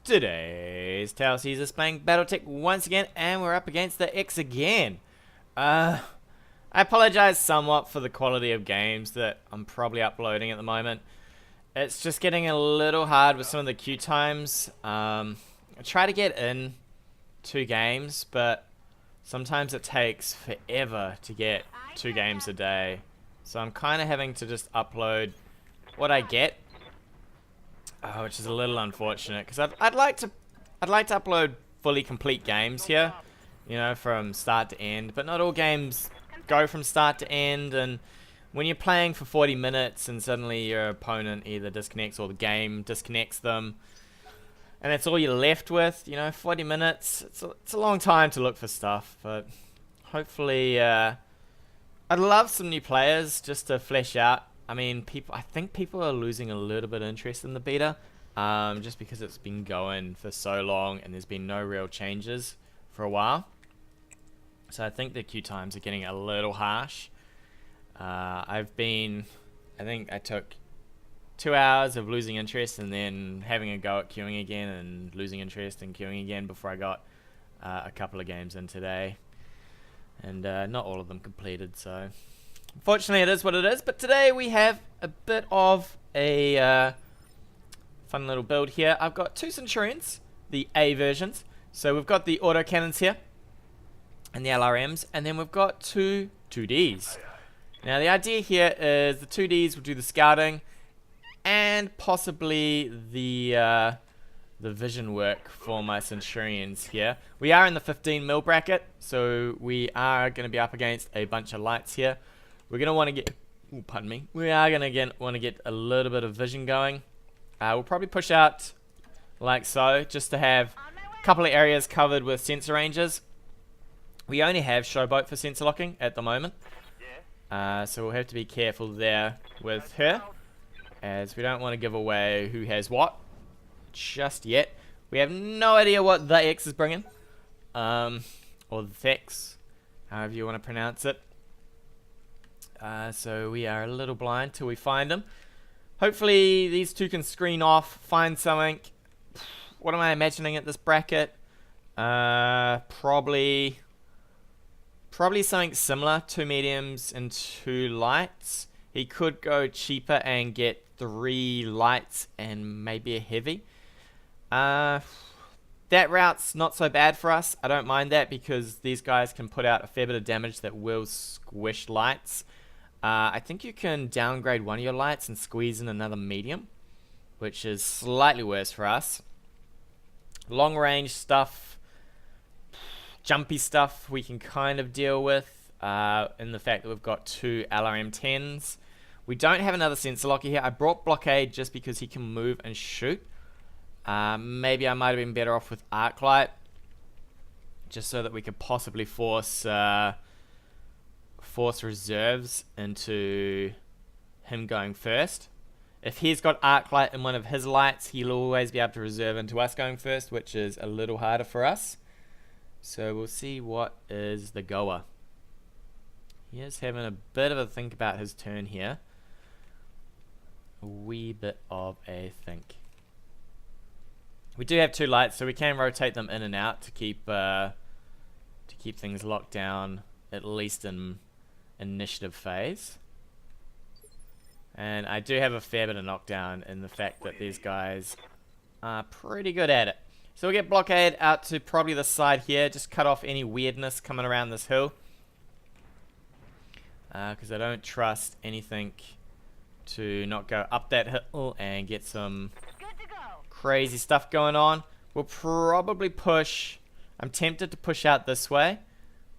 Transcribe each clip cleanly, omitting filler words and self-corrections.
Today's Tale sees us playing BattleTech once again, and we're up against the X again. I apologize somewhat for the quality of games that I'm probably uploading at the moment. It's just getting a little hard with some of the queue times. I try to get in 2 games, but sometimes it takes forever to get 2 games a day. So I'm kind of having to just upload what I get. Which is a little unfortunate, because I'd like to upload fully complete games here, you know, from start to end. But not all games go from start to end, and when you're playing for 40 minutes and suddenly your opponent either disconnects or the game disconnects them, and that's all you're left with, you know, 40 minutes. It's a long time to look for stuff, but hopefully, I'd love some new players just to flesh out. I mean, I think people are losing a little bit of interest in the beta, just because it's been going for so long and there's been no real changes for a while. So I think the queue times are getting a little harsh. I think I took 2 hours of losing interest and then having a go at queuing again and losing interest and queuing again before I got a couple of games in today. And not all of them completed, so unfortunately it is what it is. But today we have a bit of a fun little build here. I've got 2 Centurions, the A versions. So we've got the autocannons here and the LRMs, and then we've got 2 2Ds. Now the idea here is the 2Ds will do the scouting and possibly the vision work for my Centurions here. We are in the 15 mil bracket, so we are going to be up against a bunch of lights here. We're going to want to get, pardon me, we are going to want to get a little bit of vision going. We'll probably push out like so, just to have a couple of areas covered with sensor ranges. We only have Showboat for sensor locking at the moment, so we'll have to be careful there with her, as we don't want to give away who has what just yet. We have no idea what the X is bringing, or the Thex, however you want to pronounce it. So we are a little blind till we find them. Hopefully these 2 can screen off, find something. What am I imagining at this bracket? Probably something similar, 2 mediums and 2 lights. He could go cheaper and get 3 lights and maybe a heavy. That route's not so bad for us. I don't mind that, because these guys can put out a fair bit of damage that will squish lights. I think you can downgrade one of your lights and squeeze in another medium, which is slightly worse for us. Long range stuff, jumpy stuff we can kind of deal with, in the fact that we've got 2 LRM-10s. We don't have another sensor locker here. I brought Blockade just because he can move and shoot. Maybe I might have been better off with Arclight, just so that we could possibly force reserves into him going first. If he's got Arclight in one of his lights, he'll always be able to reserve into us going first, which is a little harder for us. So we'll see what is the goer. He is having a bit of a think about his turn here. A wee bit of a think. We do have 2 lights, so we can rotate them in and out to keep things locked down, at least in initiative phase. And I do have a fair bit of knockdown in the fact that these guys are pretty good at it. So we'll get Blockade out to probably the side here, just cut off any weirdness coming around this hill, because I don't trust anything to not go up that hill and get some crazy stuff going on. We'll probably push, I'm tempted to push out this way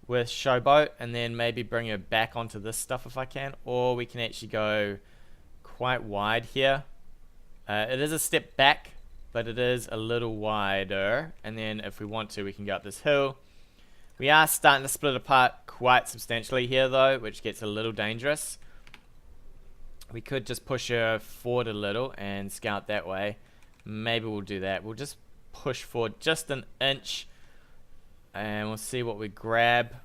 with Showboat and then maybe bring her back onto this stuff if I can, or we can actually go quite wide here. It is a step back, but it is a little wider, and then if we want to, we can go up this hill. We are starting to split apart quite substantially here though, which gets a little dangerous. We could just push her forward a little and scout that way. Maybe we'll do that. We'll just push forward just an inch, and we'll see what we grab,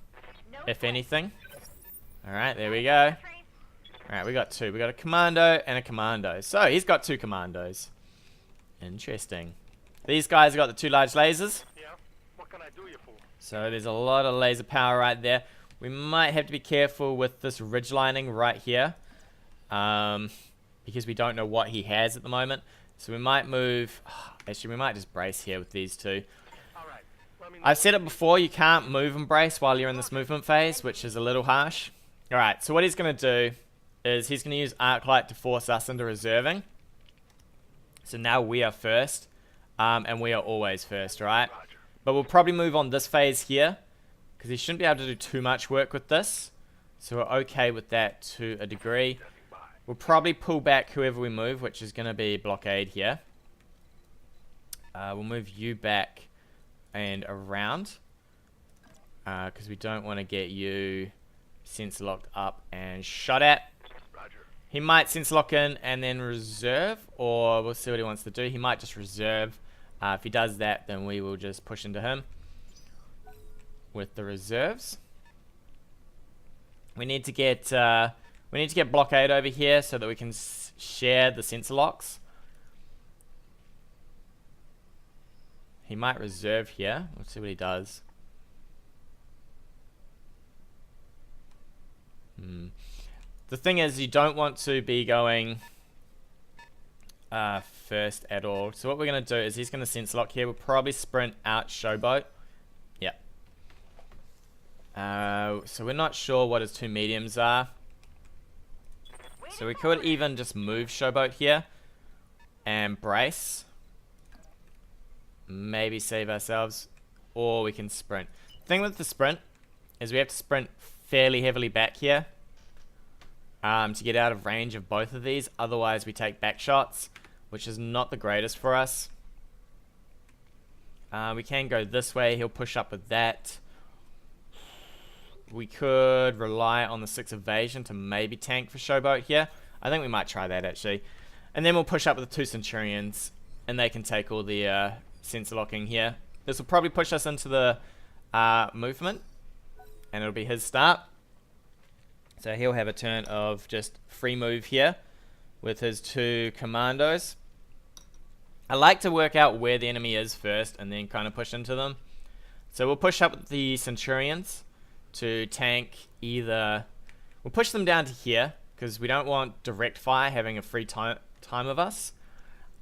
if anything. Alright, there we go. Alright, we got 2. We got a commando and a commando. So, he's got 2 commandos. Interesting. These guys got the 2 large lasers. Yeah. What can I do you for? So there's a lot of laser power right there. We might have to be careful with this ridge lining right here. Because we don't know what he has at the moment. So we might move... Actually, we might just brace here with these 2. Alright. I've said it before, you can't move and brace while you're in this movement phase, which is a little harsh. Alright, so what he's going to do is he's going to use Arc Light to force us into reserving. So now we are first. And we are always first, right? But we'll probably move on this phase here. Because he shouldn't be able to do too much work with this. So we're okay with that to a degree. We'll probably pull back whoever we move, which is going to be blockade here. We'll move you back and around. Because we don't want to get you sensor locked up and shot at. He might sensor lock in and then reserve. Or we'll see what he wants to do. He might just reserve. If he does that, then we will just push into him with the reserves. We need to get blockade over here so that we can share the sensor locks. He might reserve here. Let's see what he does. The thing is, you don't want to be going first at all. So what we're going to do is he's going to sensor lock here. We'll probably sprint out Showboat. Yep. So we're not sure what his 2 mediums are. So we could even just move Showboat here and brace. Maybe save ourselves. Or we can sprint. The thing with the sprint is we have to sprint fairly heavily back here to get out of range of both of these. Otherwise we take back shots, which is not the greatest for us. We can go this way. He'll push up with that. We could rely on the 6 evasion to maybe tank for Showboat here. I think we might try that actually. And then we'll push up with the 2 Centurions and they can take all the sensor locking here. This will probably push us into the movement and it'll be his start. So he'll have a turn of just free move here with his 2 commandos. I like to work out where the enemy is first and then kind of push into them. So we'll push up with the Centurions to tank either... We'll push them down to here because we don't want direct fire having a free time of us.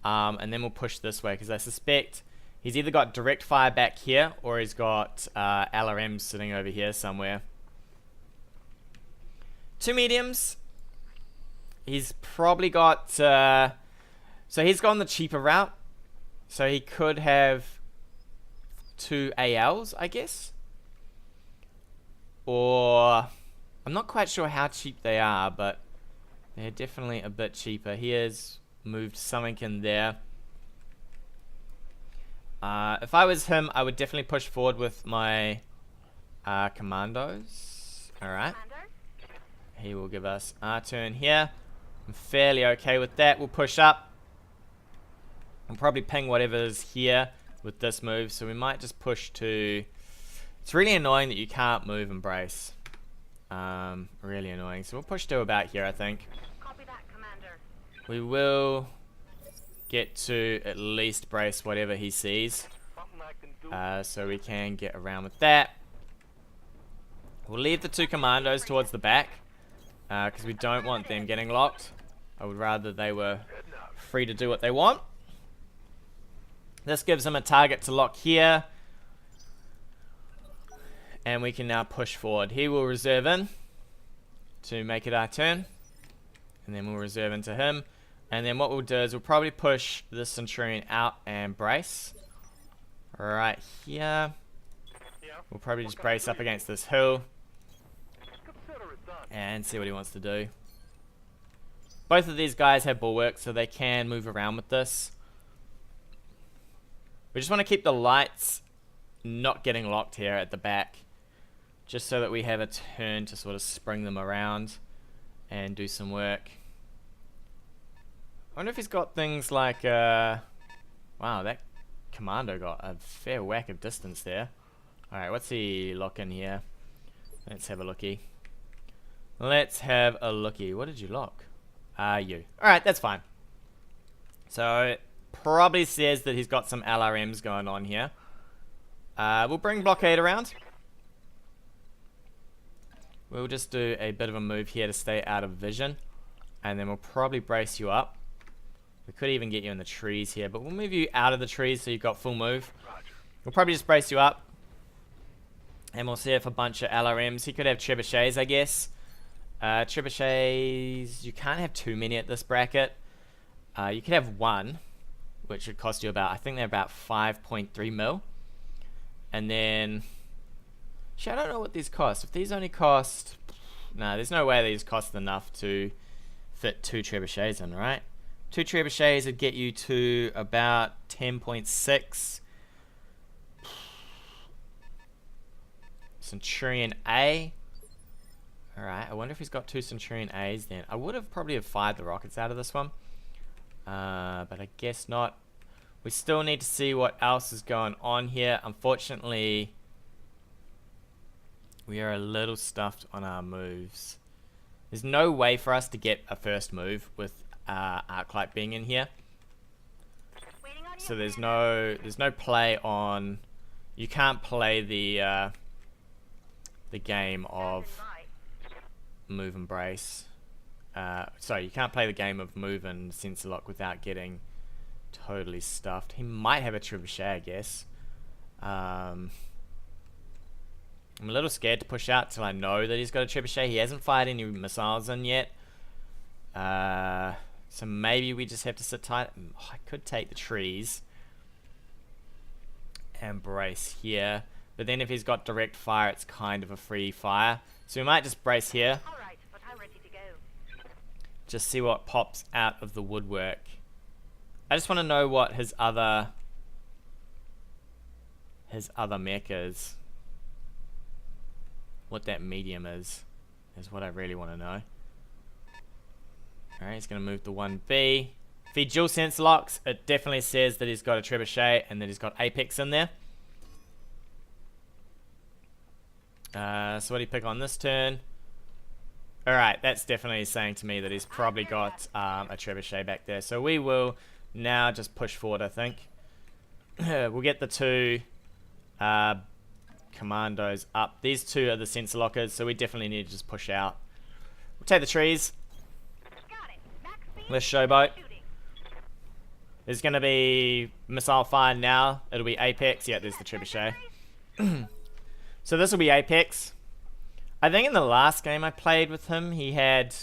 And then we'll push this way because I suspect he's either got direct fire back here or he's got LRMs sitting over here somewhere. 2 mediums. He's probably got... so he's gone the cheaper route. So he could have 2 ALs, I guess. Or... I'm not quite sure how cheap they are, but they're definitely a bit cheaper. He has moved something in there. If I was him, I would definitely push forward with my commandos. Alright. He will give us our turn here. I'm fairly okay with that. We'll push up. We'll probably ping whatever's here with this move. So we might just push to... It's really annoying that you can't move and brace. Really annoying. So we'll push to about here, I think. Copy that, Commander. We will get to at least brace whatever he sees. So we can get around with that. We'll leave the 2 commandos towards the back. Because we don't want them getting locked. I would rather they were free to do what they want. This gives them a target to lock here. And we can now push forward. He will reserve in to make it our turn. And then we'll reserve into him. And then what we'll do is we'll probably push this Centurion out and brace. Right here. We'll probably just brace up against this hill. And see what he wants to do. Both of these guys have bulwark, so they can move around with this. We just want to keep the lights not getting locked here at the back. Just so that we have a turn to sort of spring them around and do some work. I wonder if he's got things like... wow, that commando got a fair whack of distance there. Alright, what's he locking here? Let's have a looky. Let's have a looky. What did you lock? You. Alright, that's fine. So, probably says that he's got some LRMs going on here. We'll bring blockade around. We'll just do a bit of a move here to stay out of vision. And then we'll probably brace you up. We could even get you in the trees here, but we'll move you out of the trees so you've got full move. We'll probably just brace you up. And we'll see if a bunch of LRMs. He could have trebuchets, I guess. Trebuchets, you can't have too many at this bracket. You could have one, which would cost you about, I think they're about 5.3 mil. And then, actually, I don't know what these cost. If these only cost, no, there's no way these cost enough to fit 2 trebuchets in, right? 2 trebuchets would get you to about 10.6. Centurion A. Alright, I wonder if he's got 2 Centurion A's then. I would have probably have fired the rockets out of this one. But I guess not. We still need to see what else is going on here. Unfortunately, we are a little stuffed on our moves. There's no way for us to get a first move with Arclight being in here. So there's no play on. You can't play the game of move and brace. Sorry, you can't play the game of move and sensor lock without getting totally stuffed. He might have a trebuchet, I guess. I'm a little scared to push out till I know that he's got a trebuchet. He hasn't fired any missiles in yet. So maybe we just have to sit tight. Oh, I could take the trees and brace here. But then if he's got direct fire, it's kind of a free fire. So we might just brace here. Alright, but I'm ready to go. Just see what pops out of the woodwork. I just want to know what his other mech is. What that medium is what I really want to know. Alright, he's going to move the 1B. If he dual sense locks, it definitely says that he's got a trebuchet and that he's got Apex in there. So what do you pick on this turn? Alright, that's definitely saying to me that he's probably got a trebuchet back there. So we will now just push forward, I think. We'll get the 2 commandos up. These 2 are the sensor lockers, so we definitely need to just push out. We'll take the trees. Let's showboat. There's going to be missile fire now. It'll be Apex. Yeah, there's the trebuchet. So this will be Apex. I think in the last game I played with him, he had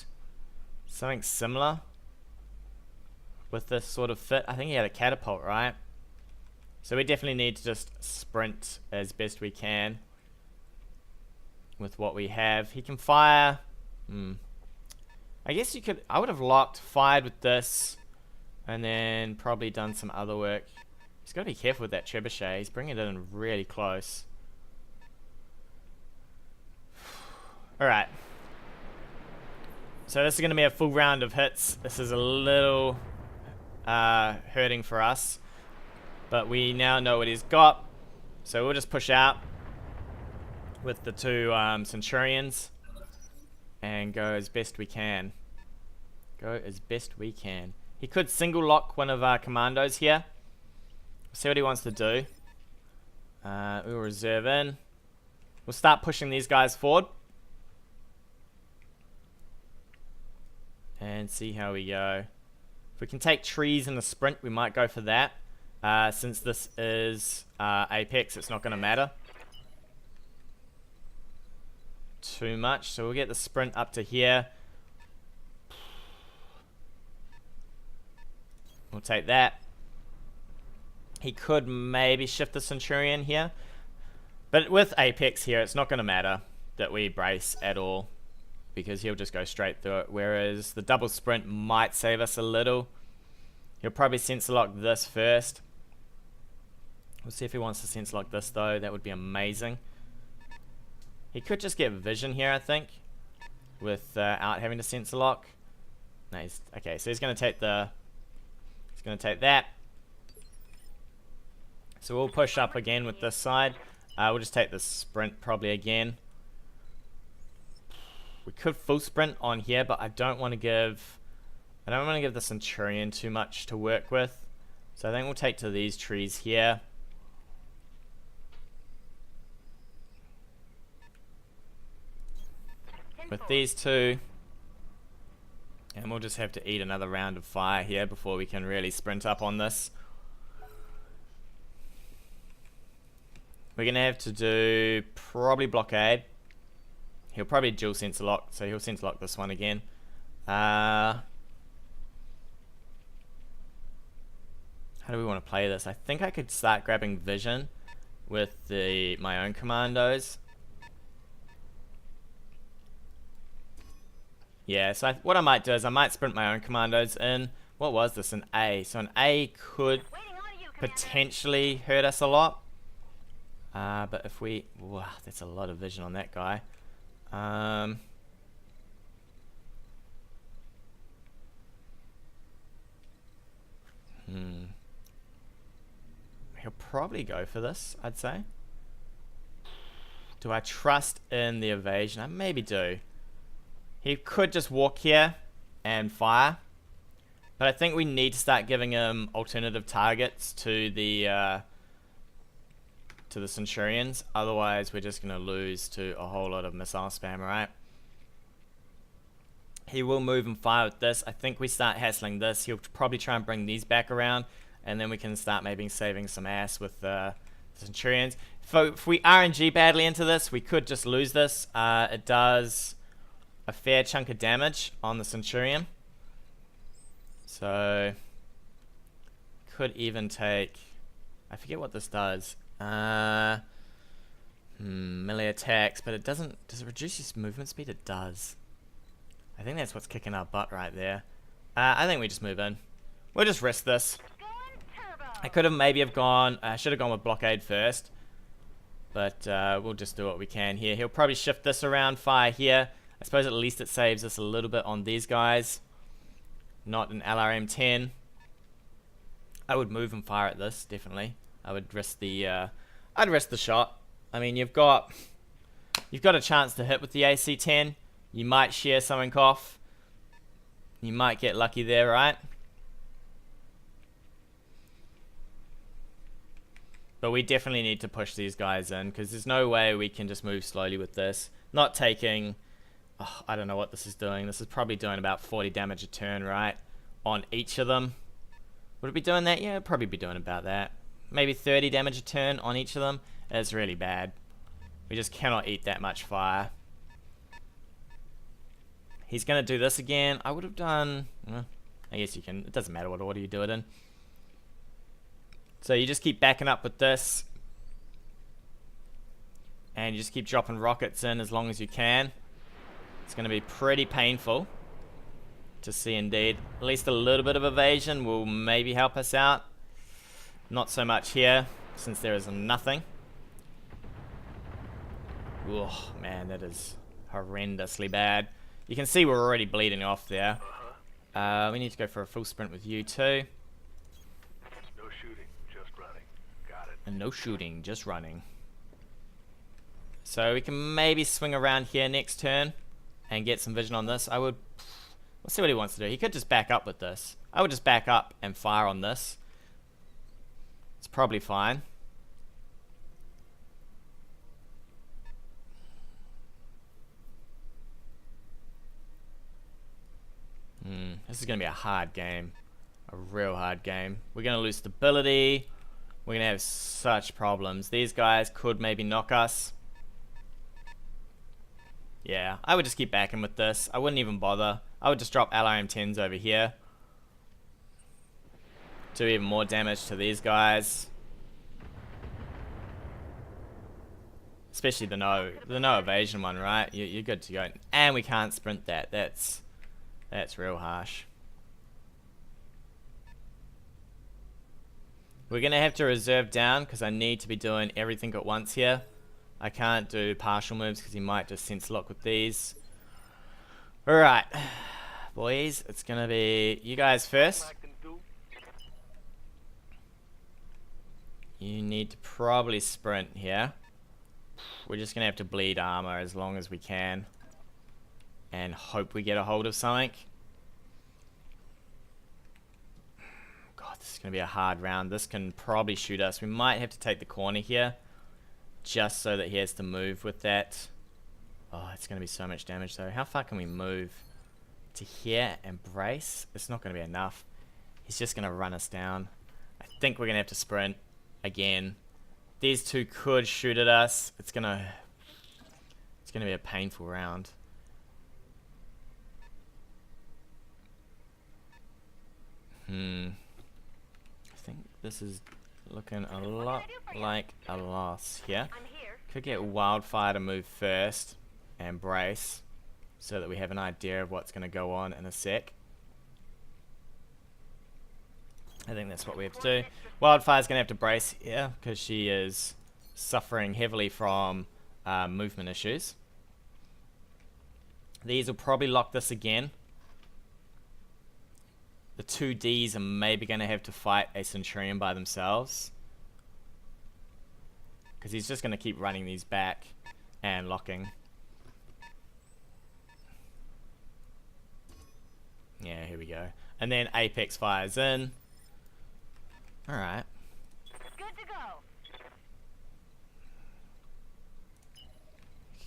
something similar with this sort of fit. I think he had a catapult, right? So we definitely need to just sprint as best we can with what we have. He can fire. I guess you could. I would have fired with this, and then probably done some other work. He's got to be careful with that trebuchet. He's bringing it in really close. Alright. So this is going to be a full round of hits. This is a little hurting for us. But we now know what he's got. So we'll just push out with the 2 Centurions. And go as best we can. Go as best we can. He could single lock one of our commandos here. We'll see what he wants to do. We'll reserve in. We'll start pushing these guys forward. And see how we go. If we can take trees in the sprint, we might go for that. Since this is Apex, it's not going to matter too much. So we'll get the sprint up to here. We'll take that. He could maybe shift the Centurion here. But with Apex here, it's not going to matter that we brace at all, because he'll just go straight through it. Whereas the double sprint might save us a little. He'll probably sensor lock this first. We'll see if he wants to sensor lock this though. That would be amazing. He could just get vision here, I think, without having to sensor lock. Nice. Okay, so he's going to take the. He's going to take that. So we'll push up again with this side. We'll just take the sprint probably again. We could full sprint on here, but I don't want to give the Centurion too much to work with. So I think we'll take to these trees here. With these two. And we'll just have to eat another round of fire here before we can really sprint up on this. We're going to have to do probably blockade. He'll probably dual sensor lock, so he'll sensor lock this one again. How do we want to play this? I think I could start grabbing vision with my own commandos. Yeah, so what I might do is I might sprint my own commandos in. What was this? An A. So an A could potentially hurt us a lot. But if we... Wow, that's a lot of vision on that guy. He'll probably go for this, I'd say. Do I trust in the evasion? I maybe do. He could just walk here and fire. But I think we need to start giving him alternative targets to the Centurions. Otherwise, we're just going to lose to a whole lot of missile spam, right? He will move and fire with this. I think we start hassling this. He'll probably try and bring these back around. And then we can start maybe saving some ass with the Centurions. If we RNG badly into this, we could just lose this. It does a fair chunk of damage on the Centurion. So, could even take... I forget what this does. Melee attacks, but it doesn't... Does it reduce his movement speed? It does. I think that's what's kicking our butt right there. I think we just move in. We'll just risk this. I could have maybe have gone... I should have gone with blockade first. But we'll just do what we can here. He'll probably shift this around, fire here. I suppose at least it saves us a little bit on these guys. Not an LRM-10. I would move and fire at this, definitely. I would risk the... I'd risk the shot. I mean, you've got a chance to hit with the AC-10. You might share something off. You might get lucky there, right? But we definitely need to push these guys in, because there's no way we can just move slowly with this. Not taking... Oh, I don't know what this is doing. This is probably doing about 40 damage a turn, right? On each of them. Would it be doing that? Yeah, it'd probably be doing about that. Maybe 30 damage a turn on each of them. It's really bad. We just cannot eat that much fire. He's going to do this again. I would have done... I guess you can... It doesn't matter what order you do it in. So you just keep backing up with this. And you just keep dropping rockets in as long as you can. It's going to be pretty painful to see indeed. At least a little bit of evasion will maybe help us out. Not so much here, since there is nothing. Oh man, that is horrendously bad. You can see we're already bleeding off there. We need to go for a full sprint with you too. No shooting, just running. Got it. And no shooting, just running. So we can maybe swing around here next turn and get some vision on this. Let's see what he wants to do. He could just back up with this. I would just back up and fire on this. It's probably fine. This is going to be a hard game. A real hard game. We're going to lose stability. We're going to have such problems. These guys could maybe knock us. Yeah, I would just keep backing with this. I wouldn't even bother. I would just drop LRM-10s over here. Do even more damage to these guys. Especially the no evasion one, right? You're good to go. And we can't sprint that. That's real harsh. We're going to have to reserve down because I need to be doing everything at once here. I can't do partial moves because he might just sense lock with these. Alright. Boys, it's going to be you guys first. You need to probably sprint here. We're just going to have to bleed armor as long as we can. And hope we get a hold of something. God, this is going to be a hard round. This can probably shoot us. We might have to take the corner here, just so that he has to move with that. Oh, it's going to be so much damage though. How far can we move? To here and brace? It's not going to be enough. He's just going to run us down. I think we're going to have to sprint again. These two could shoot at us. It's going to be a painful round. I think this is looking a lot like a loss here. I'm here. Could get Wildfire to move first and brace so that we have an idea of what's going to go on in a sec. I think that's what we have to do. Wildfire's going to have to brace here because she is suffering heavily from movement issues. These will probably lock this again. The 2Ds are maybe going to have to fight a Centurion by themselves, because he's just going to keep running these back and locking. Yeah, here we go. And then Apex fires in. Alright. Good to go.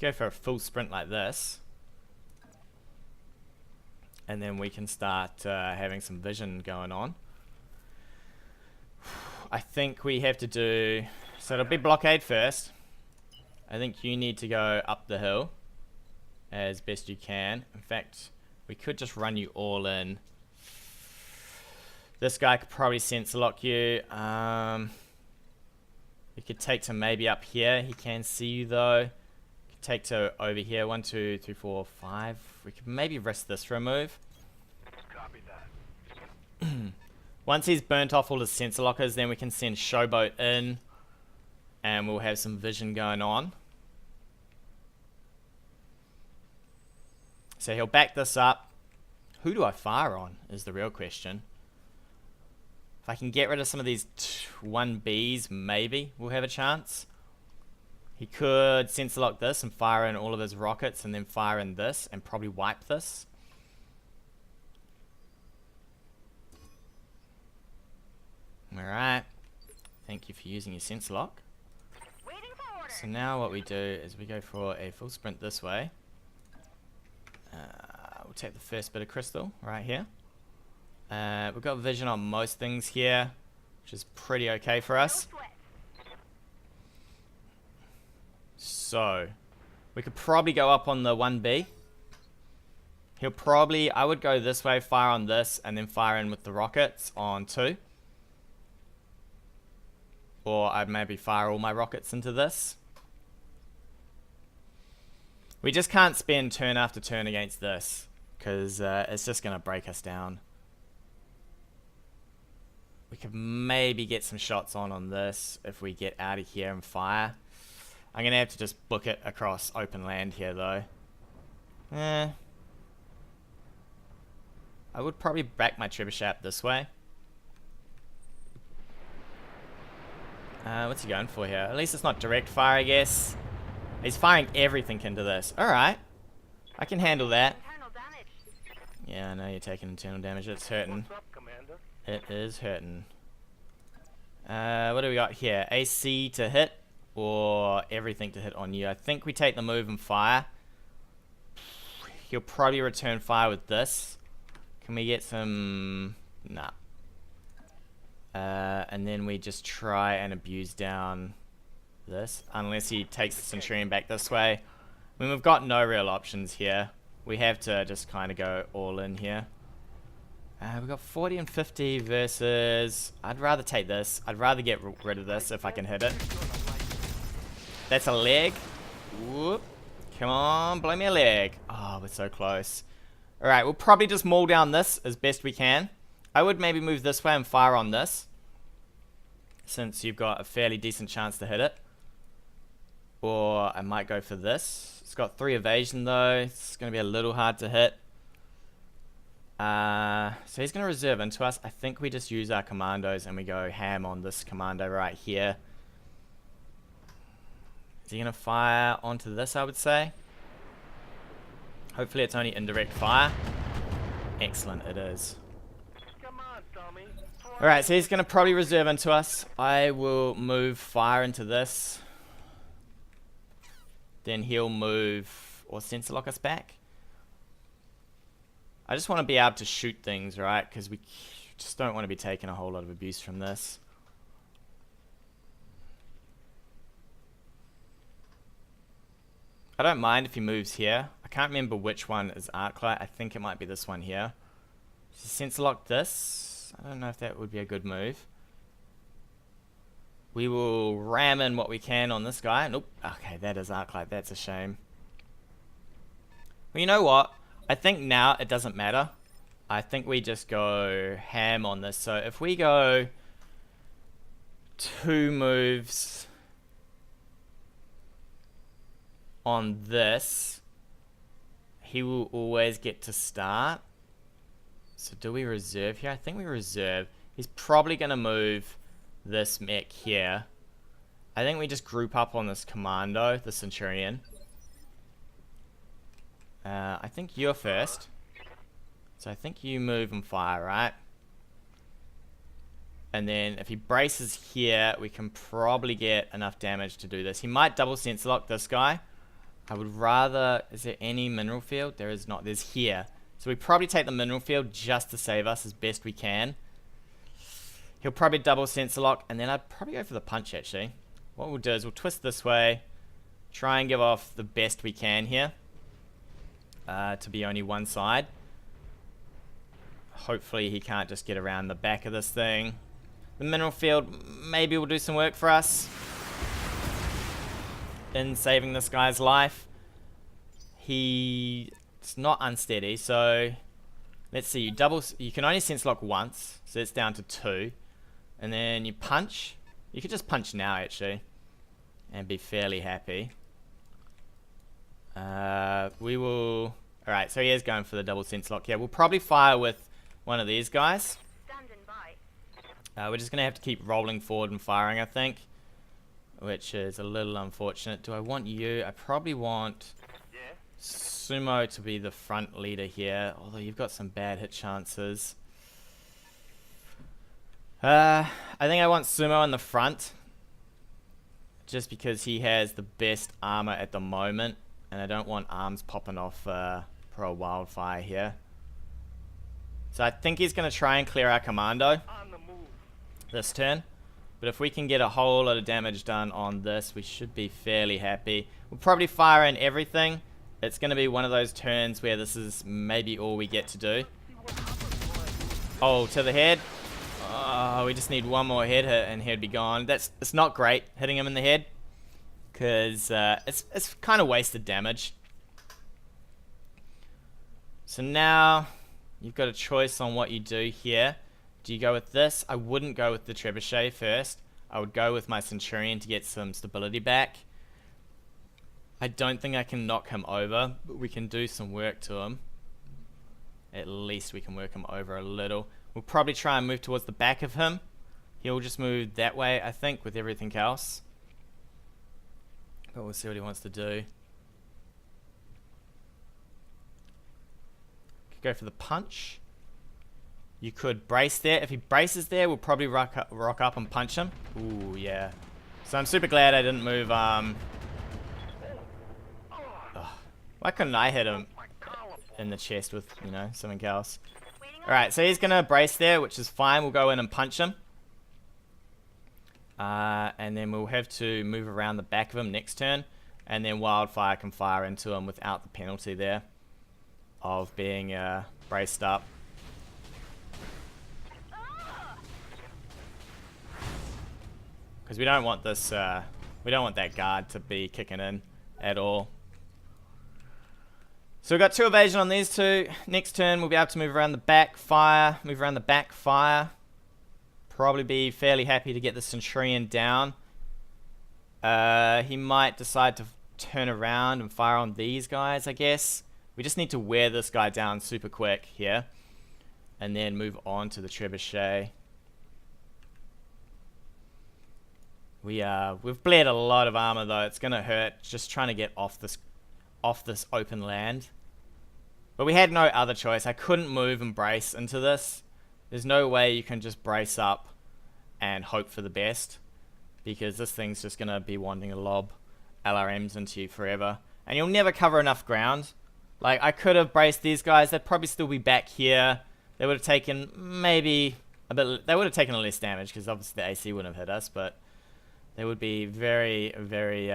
Go for a full sprint like this. And then we can start having some vision going on. I think we have to do... So it'll be blockade first. I think you need to go up the hill as best you can. In fact, we could just run you all in. This guy could probably sense lock you. We could take to maybe up here. He can see you though. Take to over here. 1, 2, 3, 4, 5. We could maybe risk this for a move. Copy that. Once he's burnt off all his sensor lockers, then we can send Showboat in, and we'll have some vision going on. So he'll back this up. Who do I fire on is the real question. If I can get rid of some of these 1Bs, maybe we'll have a chance. He could sensor lock this and fire in all of his rockets and then fire in this and probably wipe this. Alright. Thank you for using your sensor lock. Waiting for orders. So now what we do is we go for a full sprint this way. We'll take the first bit of crystal right here. We've got vision on most things here, which is pretty okay for us. No sweat. So, we could probably go up on the 1B. He'll probably, I would go this way, fire on this, and then fire in with the rockets on 2. Or I'd maybe fire all my rockets into this. We just can't spend turn after turn against this, because it's just going to break us down. We could maybe get some shots on this if we get out of here and fire. I'm going to have to just book it across open land here, though. I would probably back my trebuchet this way. What's he going for here? At least it's not direct fire, I guess. He's firing everything into this. Alright. I can handle that. Internal damage. Yeah, I know you're taking internal damage. It's hurting. What's up, Commander? It is hurting. What do we got here? AC to hit, or everything to hit on you? I think we take the move and fire. He'll probably return fire with this. Can we get some... Nah. And then we just try and abuse down this, unless he takes the Centurion back this way. I mean, we've got no real options here. We have to just kind of go all in here. We've got 40 and 50 versus... I'd rather take this. I'd rather get rid of this if I can hit it. That's a leg. Whoop. Come on, blow me a leg. Oh, we're so close. Alright, we'll probably just maul down this as best we can. I would maybe move this way and fire on this, since you've got a fairly decent chance to hit it. Or I might go for this. It's got 3 evasion though. It's going to be a little hard to hit. So he's going to reserve into us. I think we just use our commandos and we go ham on this commando right here. Is he going to fire onto this, I would say? Hopefully it's only indirect fire. Excellent, it is. Come on, dummy. Throw Alright, so he's going to probably reserve into us. I will move fire into this. Then he'll move or sensor lock us back. I just want to be able to shoot things, right? Because we just don't want to be taking a whole lot of abuse from this. I don't mind if he moves here. I can't remember which one is Arclight. I think it might be this one here. So sensor lock this. I don't know if that would be a good move. We will ram in what we can on this guy. Nope. Okay, that is Arclight. That's a shame. Well, you know what? I think now it doesn't matter. I think we just go ham on this. So if we go 2 moves on this, he will always get to start. So do we reserve here? I think we reserve. He's probably going to move this mech here. I think we just group up on this commando, the Centurion. I think you're first. So I think you move and fire, right? And then if he braces here, we can probably get enough damage to do this. He might double sensor lock this guy. I would rather... Is there any mineral field? There is not. There's here. So we probably take the mineral field just to save us as best we can. He'll probably double sensor lock, and then I'd probably go for the punch, actually. What we'll do is we'll twist this way, try and give off the best we can here. To be only one side. Hopefully he can't just get around the back of this thing. The mineral field maybe will do some work for us in saving this guy's life. He's not unsteady, so let's see. You can only sense lock once, so it's down to 2. And then you punch. You could just punch now, actually, and be fairly happy. We will... Alright, so he is going for the double sense lock. Yeah, we'll probably fire with one of these guys. Standing by. We're just going to have to keep rolling forward and firing, I think. Which is a little unfortunate. Do I want you? I probably want Sumo to be the front leader here. Although you've got some bad hit chances. I think I want Sumo in the front. Just because he has the best armor at the moment. And I don't want arms popping off for a wildfire here. So I think he's going to try and clear our commando this turn. But if we can get a whole lot of damage done on this, we should be fairly happy. We'll probably fire in everything. It's going to be one of those turns where this is maybe all we get to do. Oh, to the head. Oh, we just need one more head hit and he'd be gone. It's not great hitting him in the head. Because it's kind of wasted damage. So now you've got a choice on what you do here. Do you go with this? I wouldn't go with the trebuchet first. I would go with my Centurion to get some stability back. I don't think I can knock him over, but we can do some work to him. At least we can work him over a little. We'll probably try and move towards the back of him. He'll just move that way, I think, with everything else. But we'll see what he wants to do. Could go for the punch. You could brace there. If he braces there, we'll probably rock up and punch him. Ooh, yeah. So I'm super glad I didn't move, Ugh. Why couldn't I hit him in the chest with, you know, something else? Alright, so he's gonna brace there, which is fine. We'll go in and punch him. And then we'll have to move around the back of him next turn. And then Wildfire can fire into him without the penalty there of being braced up. Because we don't want this, we don't want that guard to be kicking in at all. So we've got 2 evasion on these 2. Next turn we'll be able to move around the back, fire, move around the back, fire. Probably be fairly happy to get the Centurion down. He might decide to turn around and fire on these guys, I guess. We just need to wear this guy down super quick here. And then move on to the trebuchet. We've bled a lot of armor though. It's gonna hurt just trying to get off this open land. But we had no other choice. I couldn't move and brace into this. There's no way you can just brace up and hope for the best, because this thing's just going to be wanting to lob LRMs into you forever. And you'll never cover enough ground. Like, I could have braced these guys. They'd probably still be back here. They would have taken maybe a bit... They would have taken less damage, because obviously the AC wouldn't have hit us, but they would be very, very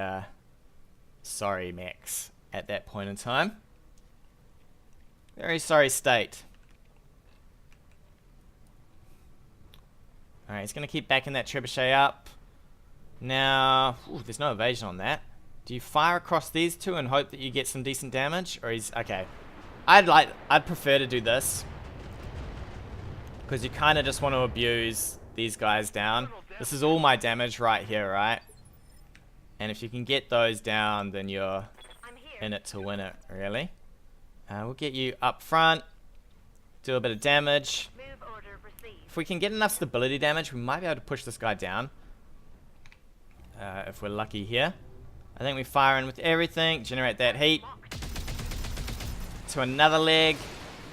sorry mechs at that point in time. Very sorry state. Alright, he's going to keep backing that trebuchet up. Now, ooh, there's no evasion on that. Do you fire across these two and hope that you get some decent damage? Or he's... Okay. I'd prefer to do this, because you kind of just want to abuse these guys down. This is all my damage right here, right? And if you can get those down, then you're in it to win it, really. We'll get you up front. Do a bit of damage. If we can get enough stability damage, we might be able to push this guy down. If we're lucky here. I think we fire in with everything. Generate that heat. To another leg.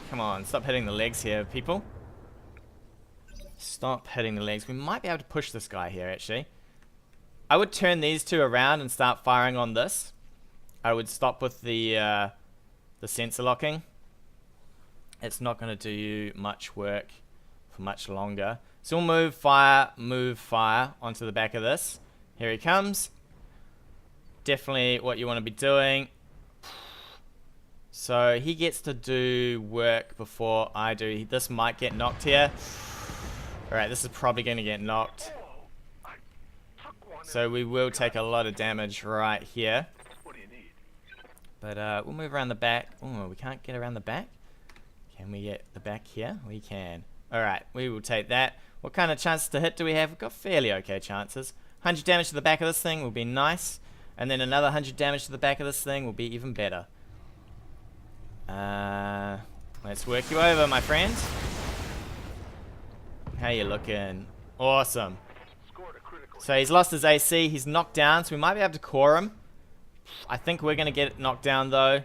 Come on, stop hitting the legs here, people. Stop hitting the legs. We might be able to push this guy here, actually. I would turn these two around and start firing on this. I would stop with the sensor locking. It's not going to do you much work for much longer. So we'll move fire onto the back of this. Here he comes. Definitely what you want to be doing. So he gets to do work before I do. This might get knocked here. Alright, this is probably going to get knocked. So we will take a lot of damage right here. But we'll move around the back. Oh, we can't get around the back? Can we get the back here? We can. Alright, we will take that. What kind of chances to hit do we have? We've got fairly okay chances. 100 damage to the back of this thing will be nice. And then another 100 damage to the back of this thing will be even better. Let's work you over, my friend. How you looking? Awesome. So he's lost his AC. He's knocked down, so we might be able to core him. I think we're going to get knocked down, though.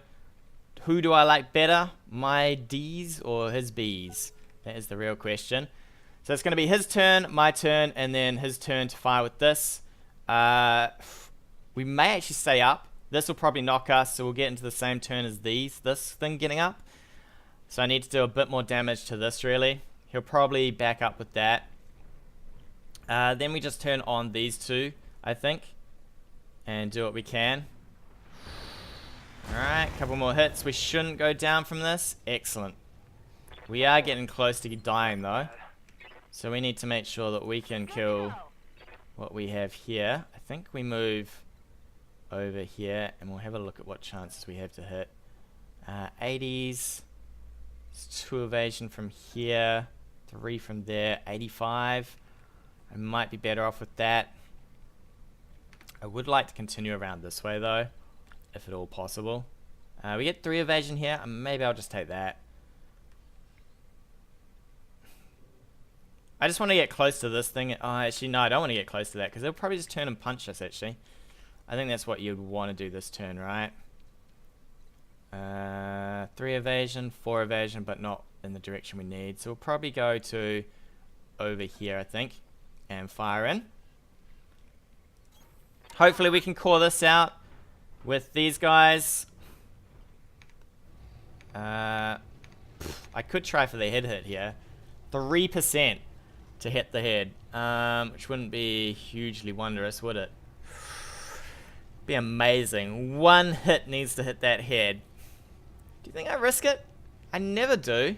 Who do I like better? My Ds or his Bs? That is the real question. So it's going to be his turn, my turn, and then his turn to fire with this. We may actually stay up. This will probably knock us, so we'll get into the same turn as this thing getting up. So I need to do a bit more damage to this, really. He'll probably back up with that. Then we just turn on these two, I think, and do what we can. Alright, a couple more hits. We shouldn't go down from this. Excellent. We are getting close to dying, though. So we need to make sure that we can kill what we have here. I think we move over here, and we'll have a look at what chances we have to hit. 80s. It's 2 evasion from here. 3 from there. 85. I might be better off with that. I would like to continue around this way, though, if at all possible. We get 3 evasion here. Maybe I'll just take that. I just want to get close to this thing. Oh, actually, no, I don't want to get close to that, because they'll probably just turn and punch us, actually. I think that's what you'd want to do this turn, right? 3 evasion, 4 evasion, but not in the direction we need. So we'll probably go to over here, I think, and fire in. Hopefully we can core this out with these guys. I could try for the head hit here. 3% to hit the head, which wouldn't be hugely wondrous, would it? Be amazing. 1 hit needs to hit that head. Do you think I risk it? I never do.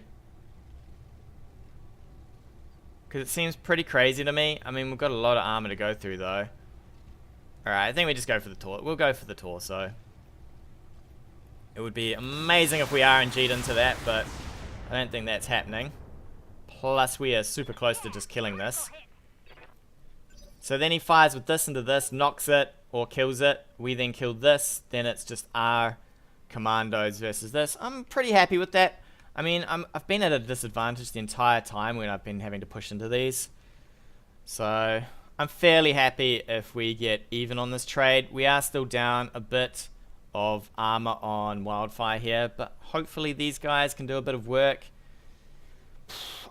Because it seems pretty crazy to me. I mean, we've got a lot of armor to go through, though. Alright, I think we just go for the torso. We'll go for the torso. It would be amazing if we RNG'd into that, but I don't think that's happening. Plus, we are super close to just killing this. So then he fires with this into this, knocks it, or kills it. We then kill this. Then it's just our commandos versus this. I'm pretty happy with that. I mean, I've been at a disadvantage the entire time when I've been having to push into these. So I'm fairly happy if we get even on this trade. We are still down a bit of armor on Wildfire here, but hopefully these guys can do a bit of work.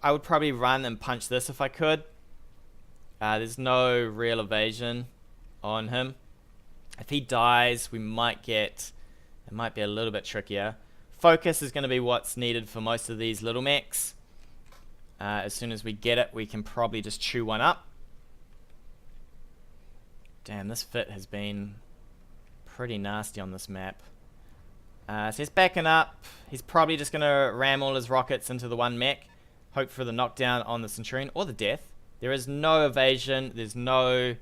I would probably run and punch this if I could. There's no real evasion on him. If he dies, we might get... It might be a little bit trickier. Focus is going to be what's needed for most of these little mechs. As soon as we get it, we can probably just chew one up. Damn, this fit has been pretty nasty on this map. So he's backing up. He's probably just going to ram all his rockets into the one mech. Hope for the knockdown on the Centurion or the death. There is no evasion. There's no...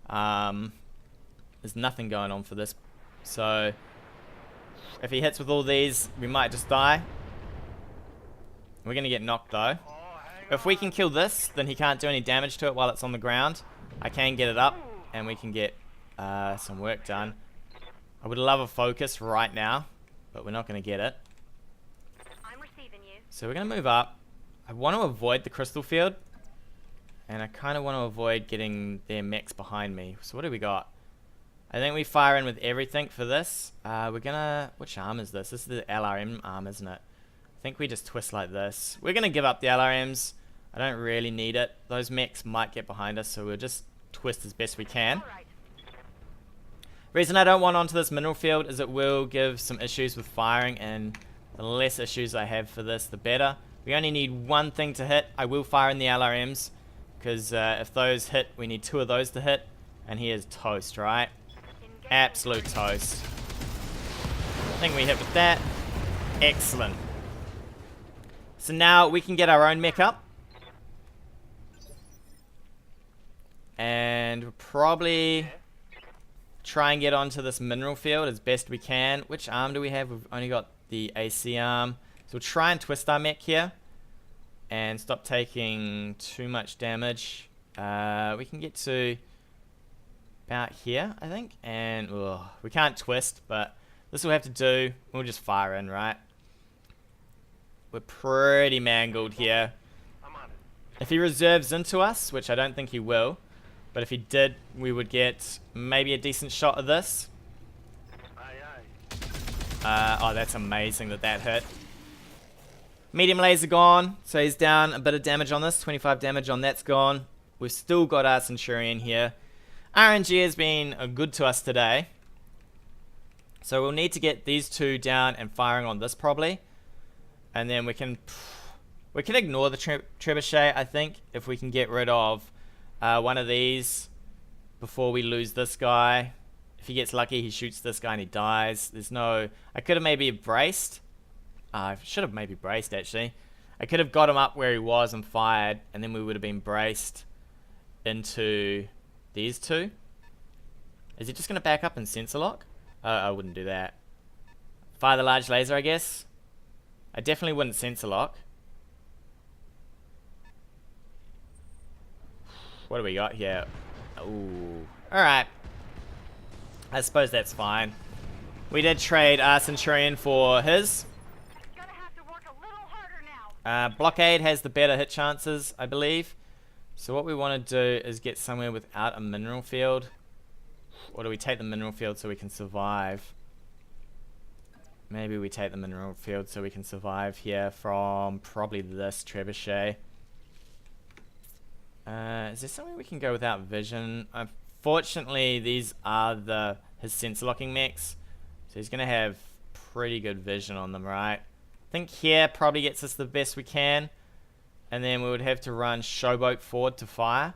there's nothing going on for this. So if he hits with all these, we might just die. We're going to get knocked though. If we can kill this, then he can't do any damage to it while it's on the ground. I can get it up and we can get some work done. I would love a focus right now, but we're not going to get it. I'm receiving you. So we're going to move up. I want to avoid the crystal field. And I kind of want to avoid getting their mechs behind me. So what do we got? I think we fire in with everything for this. We're going to... Which arm is this? This is the LRM arm, isn't it? I think we just twist like this. We're going to give up the LRMs. I don't really need it. Those mechs might get behind us, so we'll just twist as best we can. All right. Reason I don't want onto this mineral field is it will give some issues with firing, and the less issues I have for this, the better. We only need one thing to hit. I will fire in the LRMs, because if those hit, we need 2 of those to hit, and he is toast, right? Absolute toast. I think we hit with that. Excellent. So now we can get our own mech up. And we'll probably try and get onto this mineral field as best we can. Which arm do we have? We've only got the AC arm. So we'll try and twist our mech here. And stop taking too much damage. We can get to about here, I think. And we can't twist, but this will have to do. We'll just fire in, right? We're pretty mangled here. I'm on it. If he reserves into us, which I don't think he will, but if he did, we would get maybe a decent shot of this. Aye, aye. Oh, that's amazing that hit. Medium laser gone, so he's down a bit of damage on this. 25 damage on that's gone. We've still got our Centurion here. RNG has been good to us today. So we'll need to get these 2 down and firing on this probably. And then we can ignore the trebuchet, I think, if we can get rid of one of these before we lose this guy. If he gets lucky, he shoots this guy and he dies. There's no... I could have maybe braced. I should have maybe braced, actually. I could have got him up where he was and fired, and then we would have been braced into these 2. Is he just going to back up and sensor lock? I wouldn't do that. Fire the large laser, I guess. I definitely wouldn't sensor lock. What do we got here? Ooh. Alright. I suppose that's fine. We did trade our Centurion for his. Gonna have to work a little harder now. Blockade has the better hit chances, I believe. So what we want to do is get somewhere without a mineral field. Or do we take the mineral field so we can survive? Maybe we take the mineral field so we can survive here from probably this trebuchet. Is there somewhere we can go without vision? Unfortunately, these are his sensor locking mechs. So he's going to have pretty good vision on them, right? I think here probably gets us the best we can. And then we would have to run Showboat forward to fire.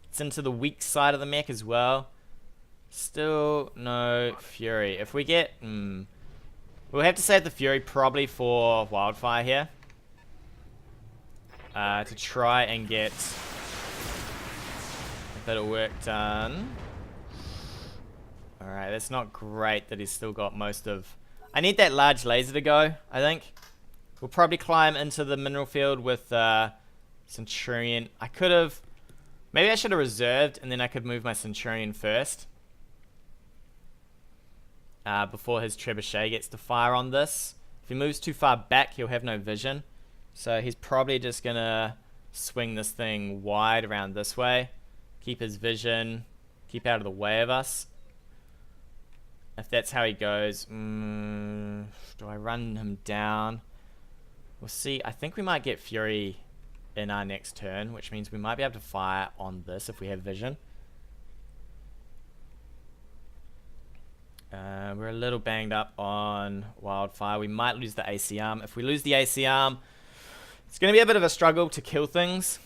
It's into the weak side of the mech as well. Still no Fury. If we get... we'll have to save the Fury probably for Wildfire here. To try and get a bit of work done. Alright, that's not great that he's still got most of... I need that large laser to go, I think. We'll probably climb into the mineral field with Centurion. I could have... Maybe I should have reserved and then I could move my Centurion first. Before his trebuchet gets to fire on this. If he moves too far back, he'll have no vision. So he's probably just going to swing this thing wide around this way. Keep his vision. Keep out of the way of us. If that's how he goes. Do I run him down? We'll see. I think we might get Fury in our next turn, which means we might be able to fire on this if we have vision. We're a little banged up on Wildfire. We might lose the AC arm. If we lose the AC arm, it's going to be a bit of a struggle to kill things.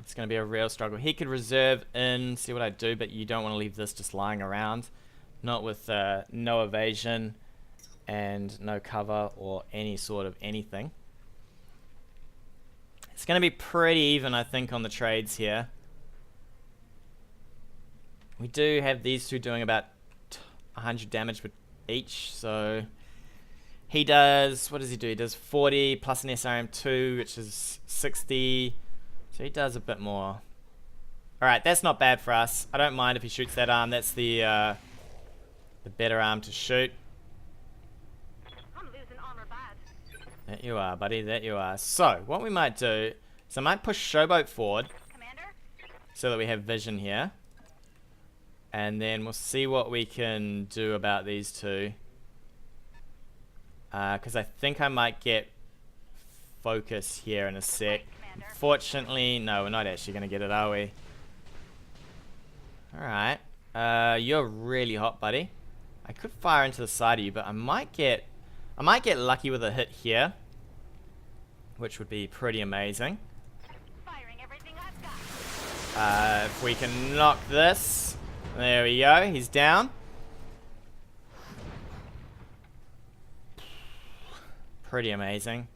It's going to be a real struggle. He could reserve in, see what I do, but you don't want to leave this just lying around. Not with no evasion and no cover or any sort of anything. It's going to be pretty even, I think, on the trades here. We do have these two doing about 100 damage with each, so he does, what does he do? He does 40 plus an SRM2, which is 60, so he does a bit more. Alright, that's not bad for us. I don't mind if he shoots that arm. That's the better arm to shoot. I'm losing armor bad. That you are, buddy, that you are. So, what we might do is I might push Showboat forward Commander? so that we have vision here. And then we'll see what we can do about these two. Because I think I might get focus here in a sec. Fortunately, no, we're not actually going to get it, are we? Alright. You're really hot, buddy. I could fire into the side of you, but I might get lucky with a hit here. Which would be pretty amazing. Firing everything I've got. If we can knock this. There we go, he's down. Pretty amazing.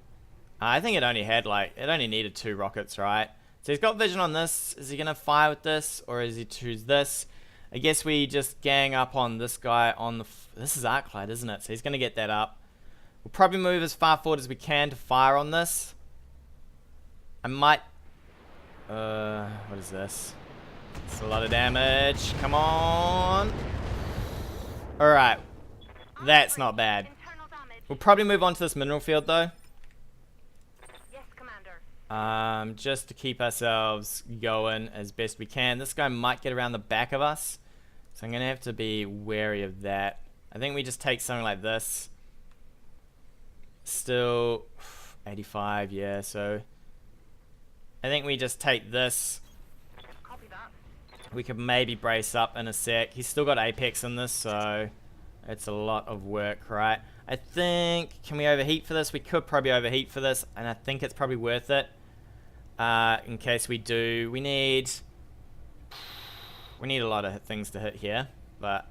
I think it only needed 2 rockets, right? So he's got vision on this. Is he gonna fire with this, or is he choose this? I guess we just gang up on this guy on the... This is Arclight, isn't it? So he's gonna get that up. We'll probably move as far forward as we can to fire on this. I might... what is this? It's a lot of damage. Come on. Alright. That's not bad. Internal damage. We'll probably move on to this mineral field, though. Yes, Commander. Just to keep ourselves going as best we can. This guy might get around the back of us. So I'm going to have to be wary of that. I think we just take something like this. Still 85, yeah, so... I think we just take this. Copy that. We could maybe brace up in a sec. He's still got Apex in this, so it's a lot of work, right? I think, can we overheat for this? We could probably overheat for this, and I think it's probably worth it. In case we do, we need a lot of things to hit here, but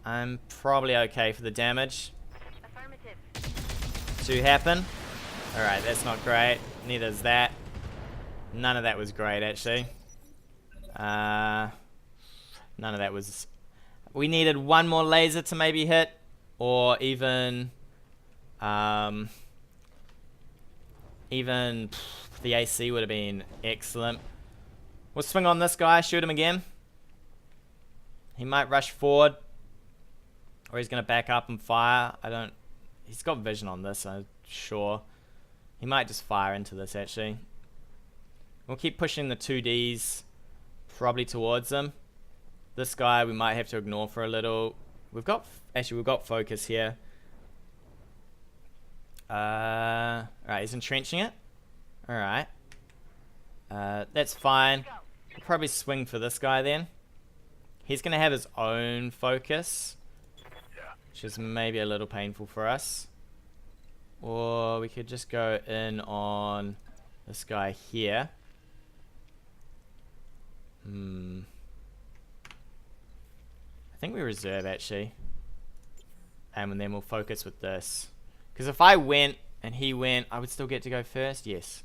I'm probably okay for the damage Affirmative. to happen. Alright, that's not great. Neither is that. None of that was great, actually. None of that was... We needed one more laser to maybe hit, or even the AC would have been excellent. We'll swing on this guy, shoot him again. He might rush forward, or he's going to back up and fire. He's got vision on this, I'm sure. He might just fire into this, actually. We'll keep pushing the 2Ds probably towards him. This guy we might have to ignore for a little. We've got focus here. Alright, he's entrenching it. Alright. That's fine. We'll probably swing for this guy then. He's going to have his own focus, which is maybe a little painful for us. Or we could just go in on this guy here. I think we reserve, actually. And then we'll focus with this. Because if I went and he went, I would still get to go first. Yes.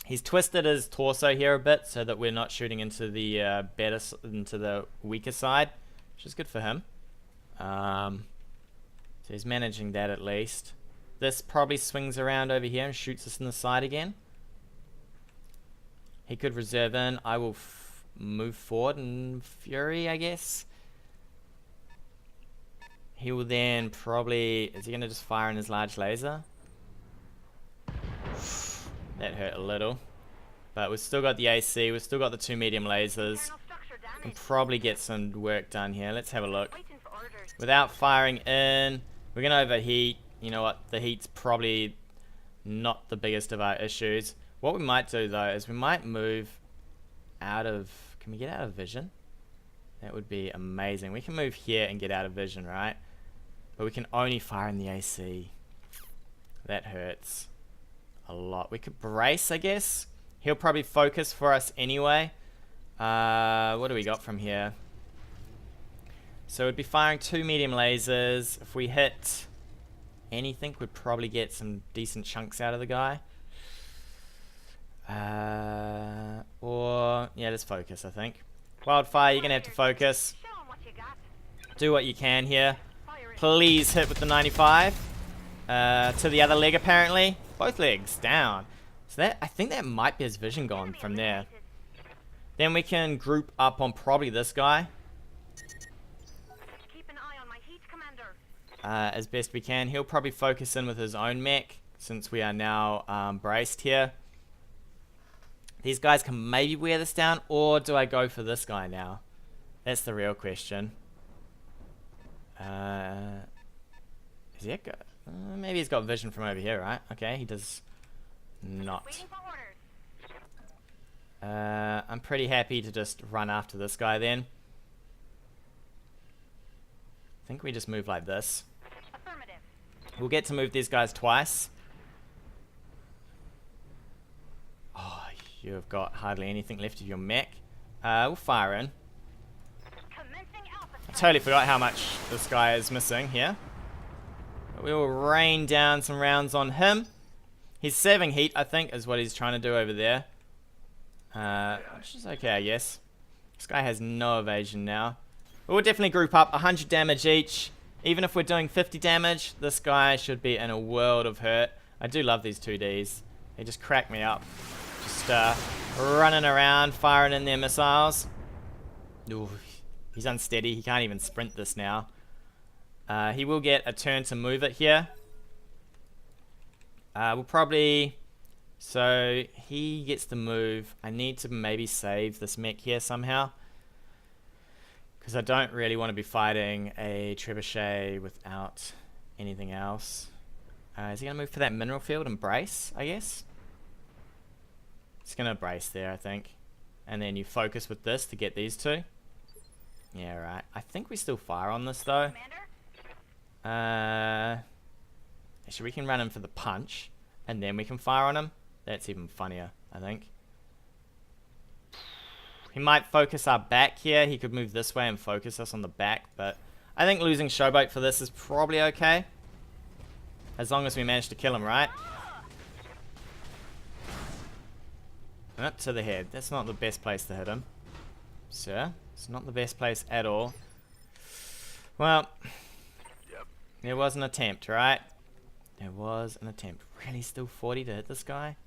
He's twisted his torso here a bit so that we're not shooting into the into the weaker side, which is good for him. So he's managing that at least. This probably swings around over here and shoots us in the side again. He could reserve in. I will move forward and Fury, I guess. He will then probably... Is he going to just fire in his large laser? That hurt a little. But we've still got the AC. We've still got the 2 medium lasers. Can probably get some work done here. Let's have a look. Without firing in, We're going to overheat. You know what? The heat's probably not the biggest of our issues. What we might do, though, is we might move out of... Can we get out of vision? That would be amazing. We can move here and get out of vision, right? But we can only fire in the AC. That hurts a lot. We could brace, I guess. He'll probably focus for us anyway. What do we got from here? So we'd be firing 2 medium lasers. If we hit anything, we'd probably get some decent chunks out of the guy. Or, yeah, let's focus, I think. Wildfire, you're going to have to focus. Show 'em what you got. Do what you can here. Fire it. Please hit with the 95. To the other leg, apparently. Both legs down. So that, I think that might be his vision gone Enemy from there. eliminated. Then we can group up on probably this guy. Keep an eye on my heat, Commander. As best we can. He'll probably focus in with his own mech, since we are now braced here. These guys can maybe wear this down, or do I go for this guy now? That's the real question. Is he good? Maybe he's got vision from over here, right? Okay, he does not. Waiting for orders. I'm pretty happy to just run after this guy then. I think we just move like this. Affirmative. We'll get to move these guys twice. Oh, you have got hardly anything left of your mech. We'll fire in. Commencing alpha I totally forgot how much this guy is missing here. But we will rain down some rounds on him. He's saving heat, I think, is what he's trying to do over there. Which is okay, I guess. This guy has no evasion now. We'll definitely group up 100 damage each. Even if we're doing 50 damage, this guy should be in a world of hurt. I do love these 2Ds. They just crack me up. Just running around, firing in their missiles. Ooh, he's unsteady. He can't even sprint this now. He will get a turn to move it here. We'll probably... So, he gets the move. I need to maybe save this mech here somehow. Because I don't really want to be fighting a trebuchet without anything else. Is he going to move for that mineral field and brace, I guess? He's going to brace there, I think. And then you focus with this to get these two. Yeah, right. I think we still fire on this, though. Commander. Actually, we can run him for the punch. And then we can fire on him. That's even funnier, I think. He might focus our back here. He could move this way and focus us on the back. But I think losing Showboat for this is probably okay. As long as we manage to kill him, right? Up to the head. That's not the best place to hit him. Sir, it's not the best place at all. Well, Yep. there was an attempt, right? There was an attempt. Really, still 40 to hit this guy?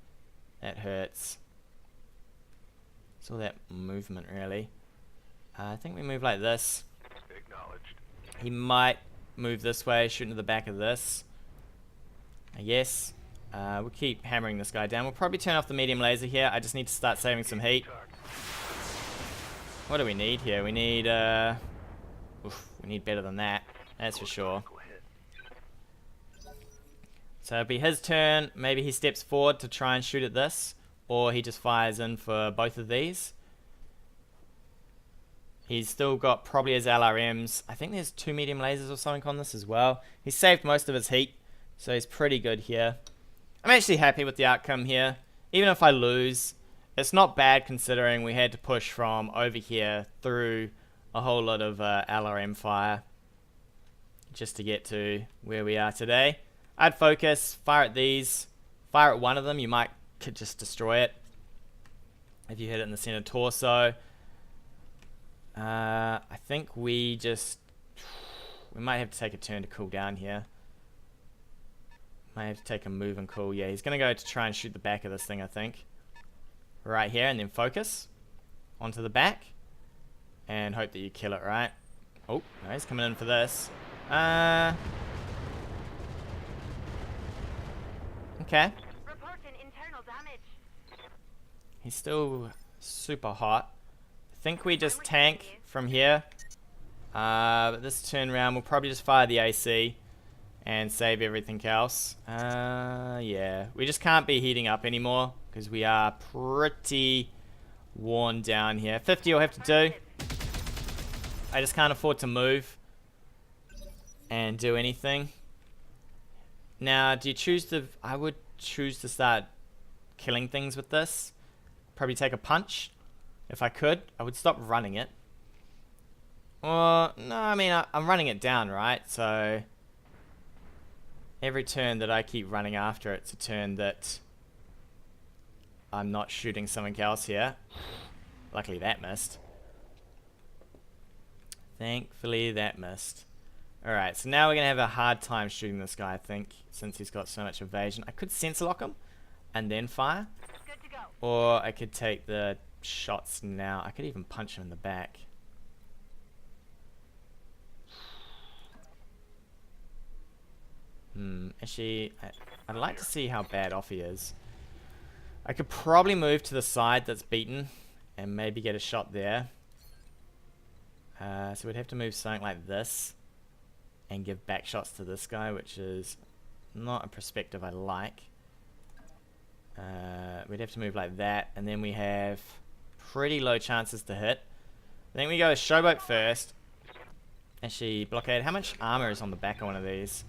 That hurts. It's all that movement, really. I think we move like this. Acknowledged. He might move this way, shoot into the back of this. I guess. We'll keep hammering this guy down. We'll probably turn off the medium laser here. I just need to start saving some heat. What do we need here? We need, we need better than that. That's for sure. Go ahead. So it'll be his turn. Maybe he steps forward to try and shoot at this. Or he just fires in for both of these. He's still got probably his LRMs. I think there's 2 medium lasers or something on this as well. He's saved most of his heat. So he's pretty good here. I'm actually happy with the outcome here. Even if I lose, it's not bad considering we had to push from over here through a whole lot of LRM fire. Just to get to where we are today. I'd focus, fire at these. Fire at one of them, you might could just destroy it. If you hit it in the center torso. I think we might have to take a turn to cool down here. Might have to take a move and cool. Yeah, he's going to go to try and shoot the back of this thing, I think. Right here, and then focus onto the back. And hope that you kill it, right? Oh, no, he's coming in for this. Okay. Reporting internal damage. He's still super hot. I think we just tank from here. But this turn round, we'll probably just fire the AC. and save everything else. Yeah, we just can't be heating up anymore because we are pretty worn down here. 50 will have to do. I just can't afford to move and do anything. Now, do you choose to... I would choose to start killing things with this. Probably take a punch. If I could, I would stop running it. Or, no, I mean, I'm running it down, right? So, every turn that I keep running after it's a turn that I'm not shooting something else here. Luckily that missed. Thankfully that missed. Alright, so now we're going to have a hard time shooting this guy, I think, since he's got so much evasion. I could sensor lock him and then fire. Good to go. Or I could take the shots now. I could even punch him in the back. Actually, I'd like to see how bad off he is. I could probably move to the side that's beaten and maybe get a shot there. So we'd have to move something like this and give back shots to this guy, which is not a perspective I like. We'd have to move like that, and then we have pretty low chances to hit. I think we go showboat first. Actually, blockade. How much armor is on the back of one of these?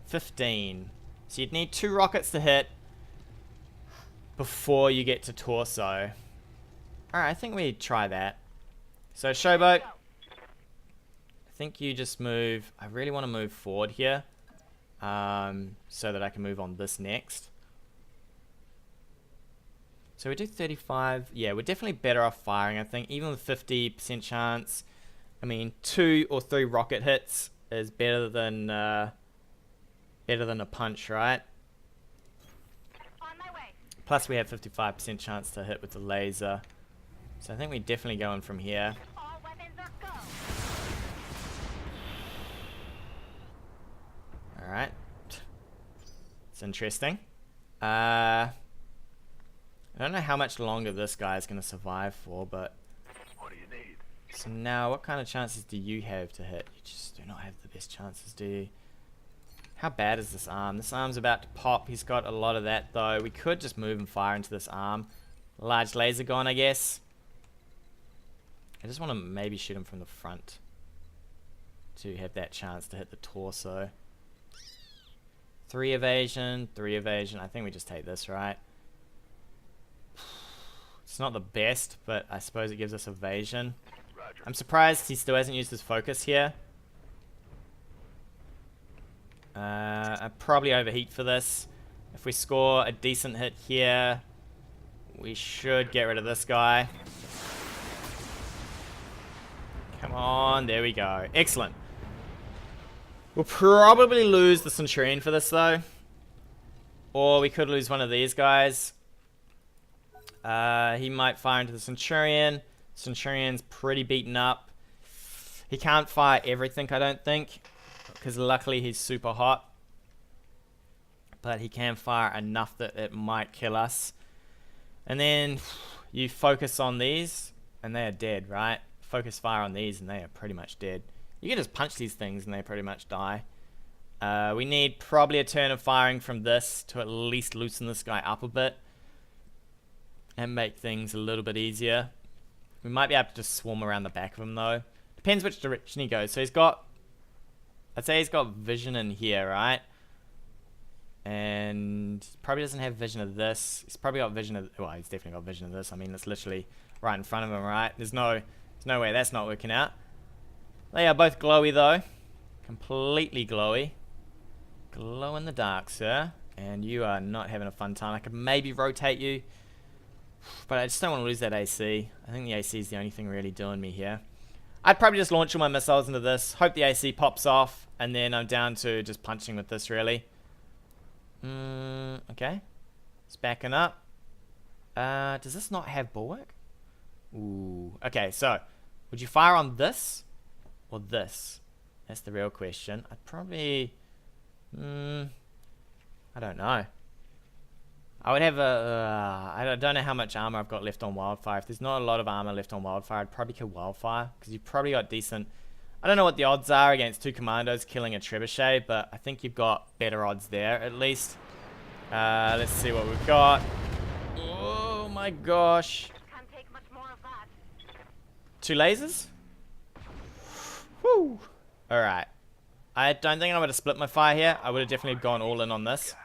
15. So you'd need 2 rockets to hit before you get to torso. Alright, I think we try that. So showboat. I think you just move. I really want to move forward here, so that I can move on this next. So we do 35. Yeah, we're definitely better off firing, I think. Even with 50% chance. I mean, 2 or 3 rocket hits is better than a punch, right? On my way. Plus we have 55% chance to hit with the laser. So I think we're definitely going from here. All weapons are go. Alright. It's interesting. I don't know how much longer this guy is going to survive for, but... What do you need? So now, what kind of chances do you have to hit? You just do not have the best chances, do you? How bad is this arm? This arm's about to pop. He's got a lot of that, though. We could just move and fire into this arm. Large laser gun, I guess. I just want to maybe shoot him from the front to have that chance to hit the torso. 3 evasion, 3 evasion. I think we just take this, right? It's not the best, but I suppose it gives us evasion. Roger. I'm surprised he still hasn't used his focus here. I probably overheat for this. If we score a decent hit here, we should get rid of this guy. Come on, there we go. Excellent. We'll probably lose the Centurion for this, though. Or we could lose one of these guys. He might fire into the Centurion. Centurion's pretty beaten up. He can't fire everything, I don't think, because luckily he's super hot. But he can fire enough that it might kill us. And then you focus on these, and they are dead, right? Focus fire on these, and they are pretty much dead. You can just punch these things, and they pretty much die. We need probably a turn of firing from this to at least loosen this guy up a bit and make things a little bit easier. We might be able to just swarm around the back of him, though. Depends which direction he goes. So he's got... I'd say he's got vision in here, right? And he probably doesn't have vision of this. He's probably got vision of... Well, he's definitely got vision of this. I mean, it's literally right in front of him, right? There's no way that's not working out. They are both glowy, though. Completely glowy. Glow in the dark, sir. And you are not having a fun time. I could maybe rotate you, but I just don't want to lose that AC. I think the AC is the only thing really doing me here. I'd probably just launch all my missiles into this, hope the AC pops off, and then I'm down to just punching with this, really. Okay. It's backing up. Does this not have bulwark? Ooh. Okay, so, would you fire on this or this? That's the real question. I'd probably... I don't know. I would have a... I don't know how much armor I've got left on Wildfire. If there's not a lot of armor left on Wildfire, I'd probably kill Wildfire, because you've probably got decent I don't know what the odds are against 2 commandos killing a trebuchet, but I think you've got better odds there at least. Let's see what we've got. Oh my gosh. Can't take much more of that. 2 lasers? Woo! Alright. I don't think I would have split my fire here. I would have definitely gone all in on this.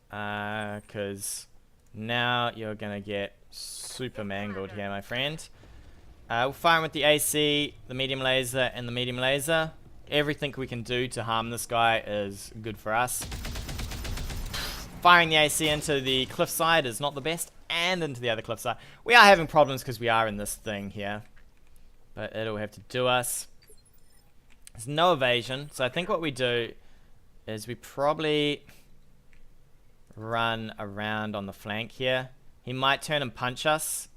Because now you're going to get super mangled here, my friend. We're firing with the AC, the medium laser, and the medium laser. Everything we can do to harm this guy is good for us. Firing the AC into the cliffside is not the best, and into the other cliffside. We are having problems because we are in this thing here. But it'll have to do us. There's no evasion, so I think what we do is we probably run around on the flank here. He might turn and punch us.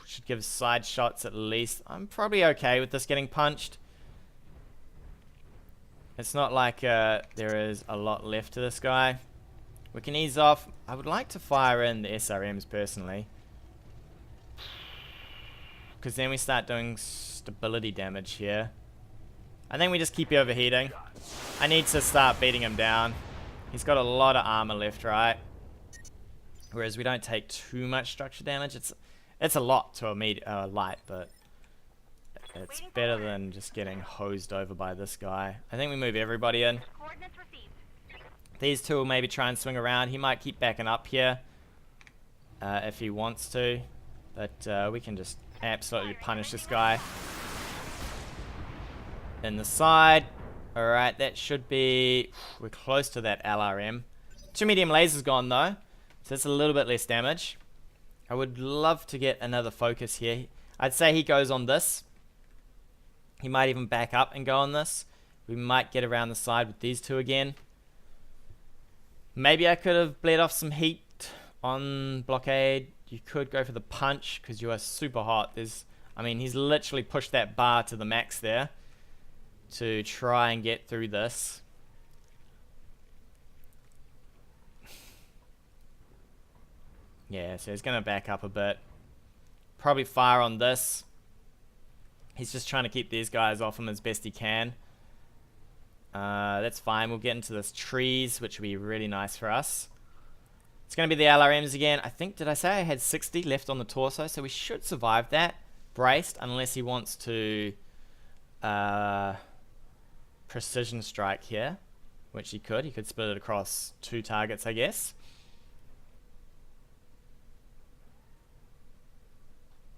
Should give side shots at least. I'm probably okay with this getting punched. It's not like there is a lot left to this guy. We can ease off. I would like to fire in the SRMs personally, because then we start doing stability damage here. I think we just keep overheating. I need to start beating him down. He's got a lot of armor left, right? Whereas we don't take too much structure damage. It's a lot to a light, but it's better than just getting hosed over by this guy. I think we move everybody in. Coordinates received. These two will maybe try and swing around. He might keep backing up here if he wants to. But we can just absolutely punish this guy. In the side. Alright, that should be... We're close to that LRM. 2 medium lasers gone though. So it's a little bit less damage. I would love to get another focus here. I'd say he goes on this. He might even back up and go on this. We might get around the side with these two again. Maybe I could have bled off some heat on blockade. You could go for the punch because you are super hot. I mean, he's literally pushed that bar to the max there to try and get through this. Yeah, so he's going to back up a bit. Probably fire on this. He's just trying to keep these guys off him as best he can. That's fine. We'll get into this trees, which will be really nice for us. It's going to be the LRMs again. I think, did I say I had 60 left on the torso? So we should survive that. Braced, unless he wants to precision strike here. Which he could. He could split it across 2 targets, I guess.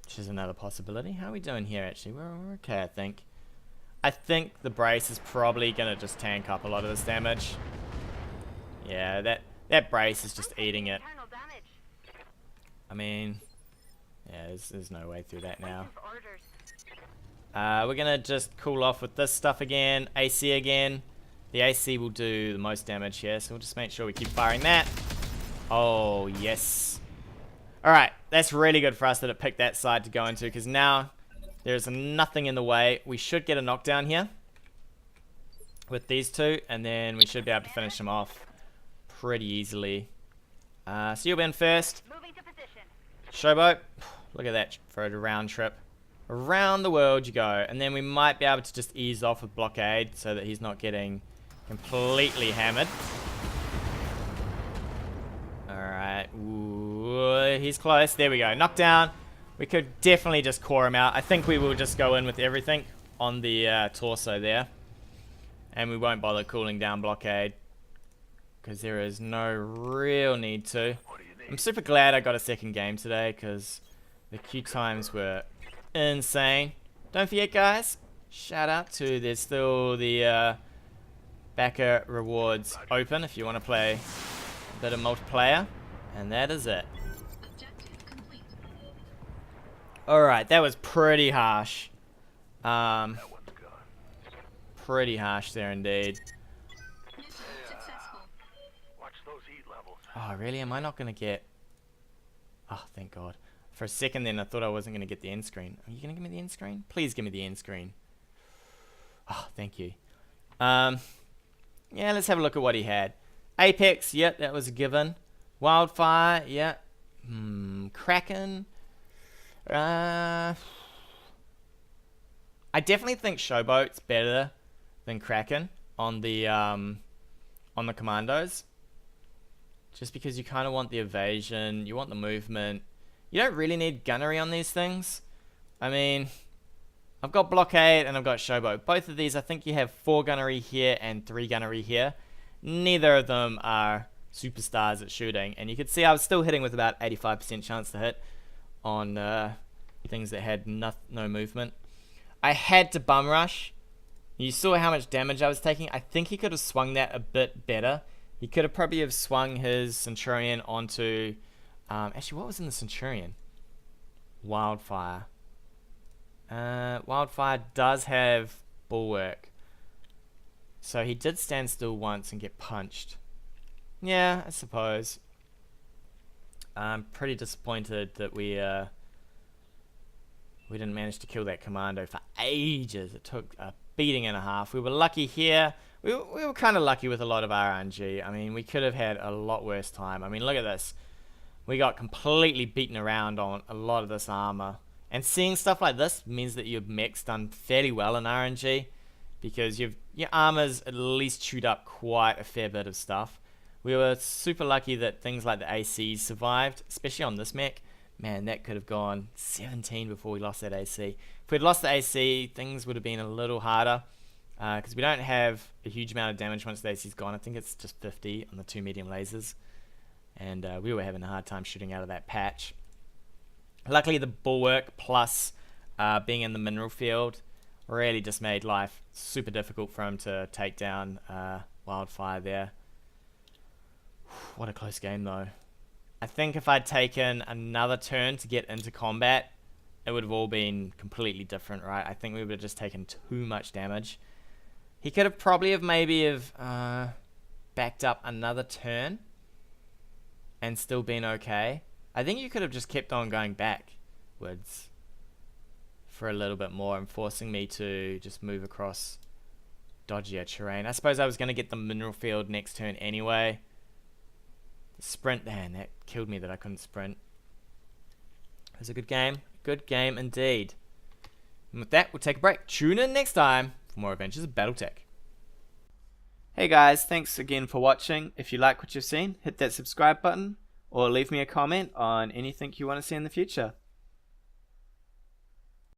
Which is another possibility. How are we doing here, actually? We're okay, I think. I think the brace is probably going to just tank up a lot of this damage. Yeah, that brace is just eating it. Internal damage. I mean, yeah, there's no way through that now. Orders. We're going to just cool off with this stuff again. AC again. The AC will do the most damage here, so we'll just make sure we keep firing that. Oh, yes. Alright, that's really good for us that it picked that side to go into, because now there's nothing in the way. We should get a knockdown here with these two, and then we should be able to finish them off pretty easily. So you'll be in first. Moving to position. Showboat. Look at that for a round trip. Around the world you go, and then we might be able to just ease off with blockade so that he's not getting completely hammered. Alright. He's close. There we go. Knockdown. We could definitely just core him out. I think we will just go in with everything on the torso there. And we won't bother cooling down blockade, because there is no real need to. I'm super glad I got a second game today, because the queue times were insane. Don't forget, guys, shout out to, there's still the backer rewards open if you want to play a bit of multiplayer. And that is it. Alright, that was pretty harsh. Pretty harsh there indeed. Watch those heat levels. Oh, really? Am I not going to get... Oh, thank God. For a second then, I thought I wasn't going to get the end screen. Are you going to give me the end screen? Please give me the end screen. Oh, thank you. Yeah, let's have a look at what he had. Apex, yep, that was a given. Wildfire, yeah. Kraken. I definitely think Showboat's better than Kraken on the commandos. Just because you kind of want the evasion, you want the movement. You don't really need gunnery on these things. I mean, I've got Blockade and I've got Showboat. Both of these, I think you have 4 gunnery here and 3 gunnery here. Neither of them are superstars at shooting. And you could see I was still hitting with about 85% chance to hit on things that had no movement. I had to bum rush. You saw how much damage I was taking. I think he could have swung that a bit better. He could have probably have swung his Centurion onto... actually, what was in the Centurion? Wildfire. Wildfire does have Bulwark. So he did stand still once and get punched. Yeah, I suppose. I'm pretty disappointed that we didn't manage to kill that commando for ages. It took a beating and a half. We were lucky here. We were kind of lucky with a lot of RNG. I mean, we could have had a lot worse time. I mean, look at this. We got completely beaten around on a lot of this armor. And seeing stuff like this means that your mech's done fairly well in RNG. Because your armor's at least chewed up quite a fair bit of stuff. We were super lucky that things like the ACs survived. Especially on this mech. Man, that could have gone 17 before we lost that AC. If we'd lost the AC, things would have been a little harder. Because we don't have a huge amount of damage once the AC's gone. I think it's just 50 on the 2 medium lasers. And we were having a hard time shooting out of that patch. Luckily, the Bulwark plus being in the mineral field really just made life super difficult for him to take down Wildfire there. What a close game, though. I think if I'd taken another turn to get into combat, it would have all been completely different, right? I think we would have just taken too much damage. He could have probably backed up another turn and still been okay. I think you could have just kept on going backwards for a little bit more and forcing me to just move across dodgier terrain. I suppose I was going to get the mineral field next turn anyway. The sprint, man, that killed me that I couldn't sprint. It was a good game. Good game indeed. And with that, we'll take a break. Tune in next time for more adventures of BattleTech. Hey guys, thanks again for watching. If you like what you've seen, hit that subscribe button or leave me a comment on anything you want to see in the future.